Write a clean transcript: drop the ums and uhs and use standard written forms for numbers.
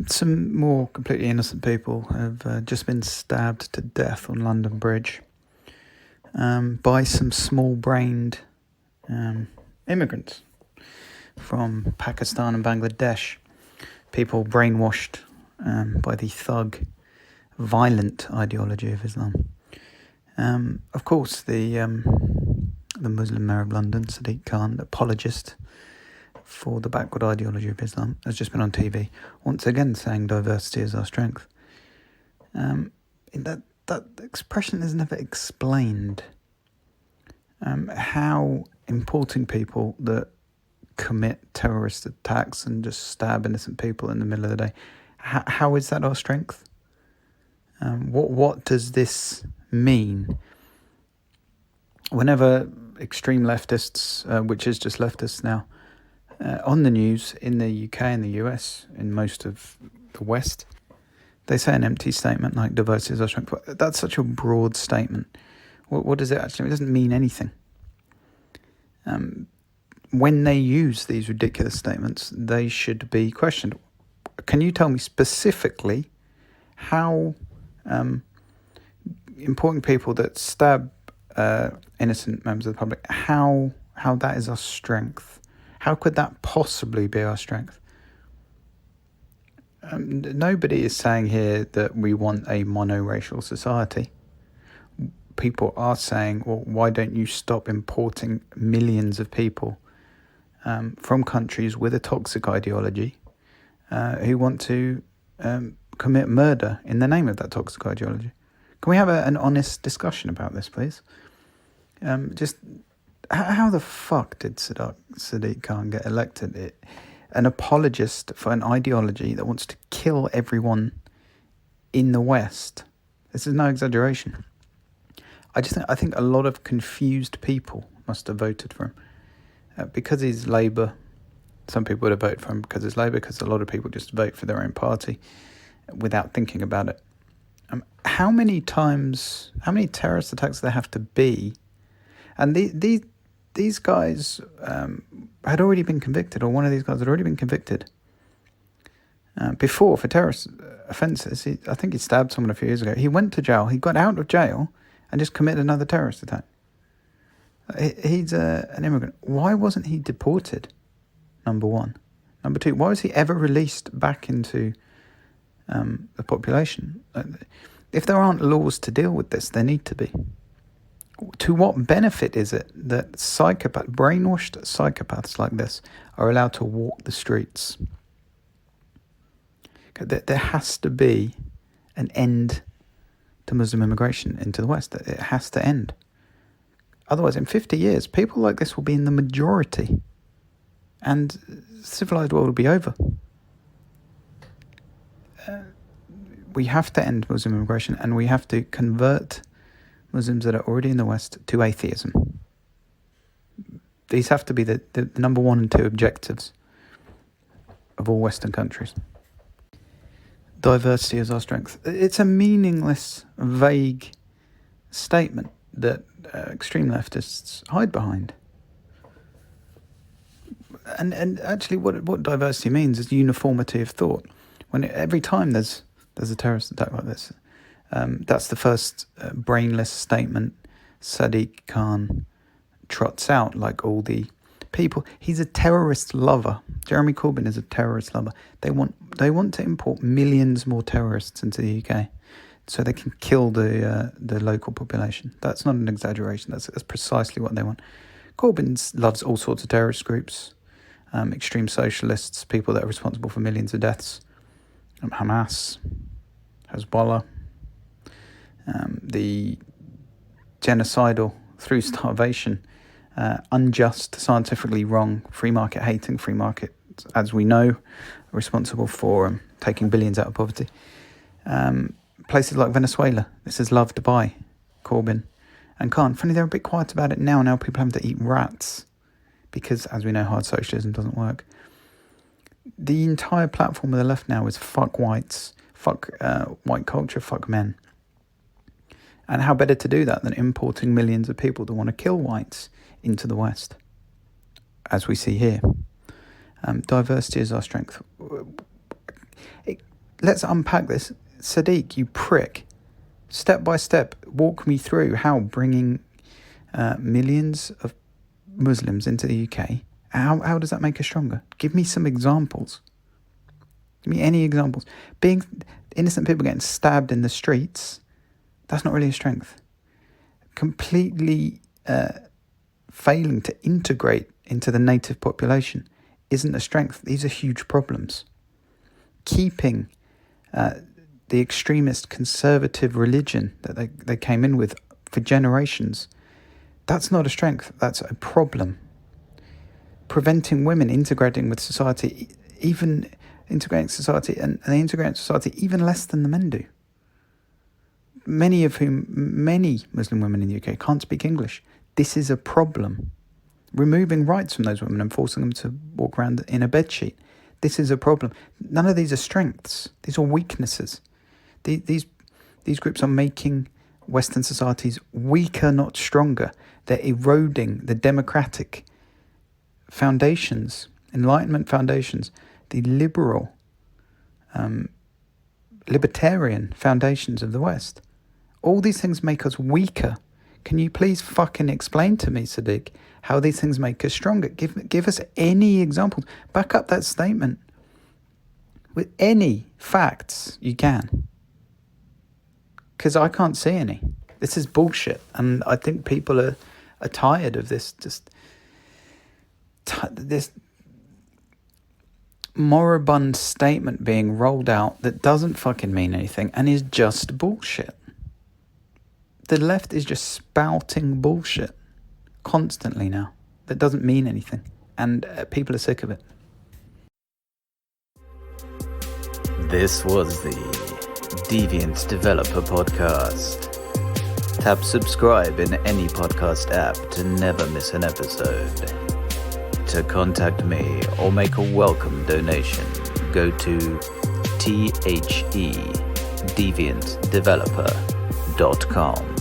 Some more completely innocent people have just been stabbed to death on London Bridge by some small-brained immigrants from Pakistan and Bangladesh. People brainwashed by the thug, violent ideology of Islam. Of course, the Muslim mayor of London, Sadiq Khan, apologist for the backward ideology of Islam, has just been on TV, once again saying diversity is our strength. That expression is never explained. How importing people that commit terrorist attacks and just stab innocent people in the middle of the day, how is that our strength? What does this mean? Whenever extreme leftists, which is just leftists now, on the news in the UK and the US, in most of the West, they say an empty statement like diversity is our strength. That's such a broad statement. What does it actually mean? It doesn't mean anything. When they use these ridiculous statements, they should be questioned. Can you tell me specifically how important people that stab innocent members of the public, how that is our strength? How could that possibly be our strength? Nobody is saying here that we want a monoracial society. People are saying, well, why don't you stop importing millions of people from countries with a toxic ideology who want to commit murder in the name of that toxic ideology? Can we have an honest discussion about this, please? Just how the fuck did Sadiq Khan get elected? An apologist for an ideology that wants to kill everyone in the West. This is no exaggeration. I think a lot of confused people must have voted for him. Because he's Labour, some people would have voted for him because he's Labour, because a lot of people just vote for their own party without thinking about it. How many terrorist attacks there have to be? And these guys had already been convicted, or one of these guys had already been convicted before for terrorist offences. I think he stabbed someone a few years ago. He went to jail. He got out of jail and just committed another terrorist attack. He's an immigrant. Why wasn't he deported? Number one. Number two, why was he ever released back into the population? If there aren't laws to deal with this, there need to be. To what benefit is it that brainwashed psychopaths like this are allowed to walk the streets? There has to be an end to Muslim immigration into the West. It has to end. Otherwise, in 50 years, people like this will be in the majority, and the civilized world will be over. We have to end Muslim immigration, and we have to convert Muslims that are already in the West to atheism. These have to be the number 1 and 2 objectives of all Western countries. Diversity is our strength. It's a meaningless, vague statement that extreme leftists hide behind. And actually what diversity means is uniformity of thought. Every time there's a terrorist attack like this, that's the first brainless statement Sadiq Khan trots out, like all the people. He's a terrorist lover. Jeremy Corbyn is a terrorist lover. They want to import millions more terrorists into the UK so they can kill the local population. That's not an exaggeration. That's precisely what they want. Corbyn loves all sorts of terrorist groups, extreme socialists, people that are responsible for millions of deaths, Hamas, Hezbollah, the genocidal, through starvation, unjust, scientifically wrong, free market hating, free market, as we know, are responsible for taking billions out of poverty. Places like Venezuela, this is loved by Corbyn and Khan. Funny, they're a bit quiet about it now. Now people have to eat rats because, as we know, hard socialism doesn't work. The entire platform of the left now is fuck whites, fuck white culture, fuck men. And how better to do that than importing millions of people that want to kill whites into the West, as we see here. Diversity is our strength. Let's unpack this. Sadiq, you prick. Step by step, walk me through how bringing millions of Muslims into the UK, how does that make us stronger? Give me some examples. Give me any examples. Being innocent people getting stabbed in the streets, that's not really a strength. Completely failing to integrate into the native population isn't a strength. These are huge problems. Keeping the extremist conservative religion that they came in with for generations, that's not a strength, that's a problem. Preventing women integrating with society, even integrating society, and they integrate society even less than the men do. Many Muslim women in the UK can't speak English. This is a problem. Removing rights from those women and forcing them to walk around in a bedsheet, this is a problem. None of these are strengths. These are weaknesses. These groups are making Western societies weaker, not stronger. They're eroding the democratic foundations, Enlightenment foundations, the libertarian foundations of the West. All these things make us weaker. Can you please fucking explain to me, Sadiq, how these things make us stronger? Give us any examples. Back up that statement with any facts you can. Because I can't see any. This is bullshit. And I think people are tired of this, this moribund statement being rolled out that doesn't fucking mean anything and is just bullshit. The left is just spouting bullshit constantly now that doesn't mean anything, and people are sick of it. This was the Deviant Developer Podcast. Tap subscribe in any podcast app to never miss an episode. To contact me or make a welcome donation, go to thedeviantdeveloper.com.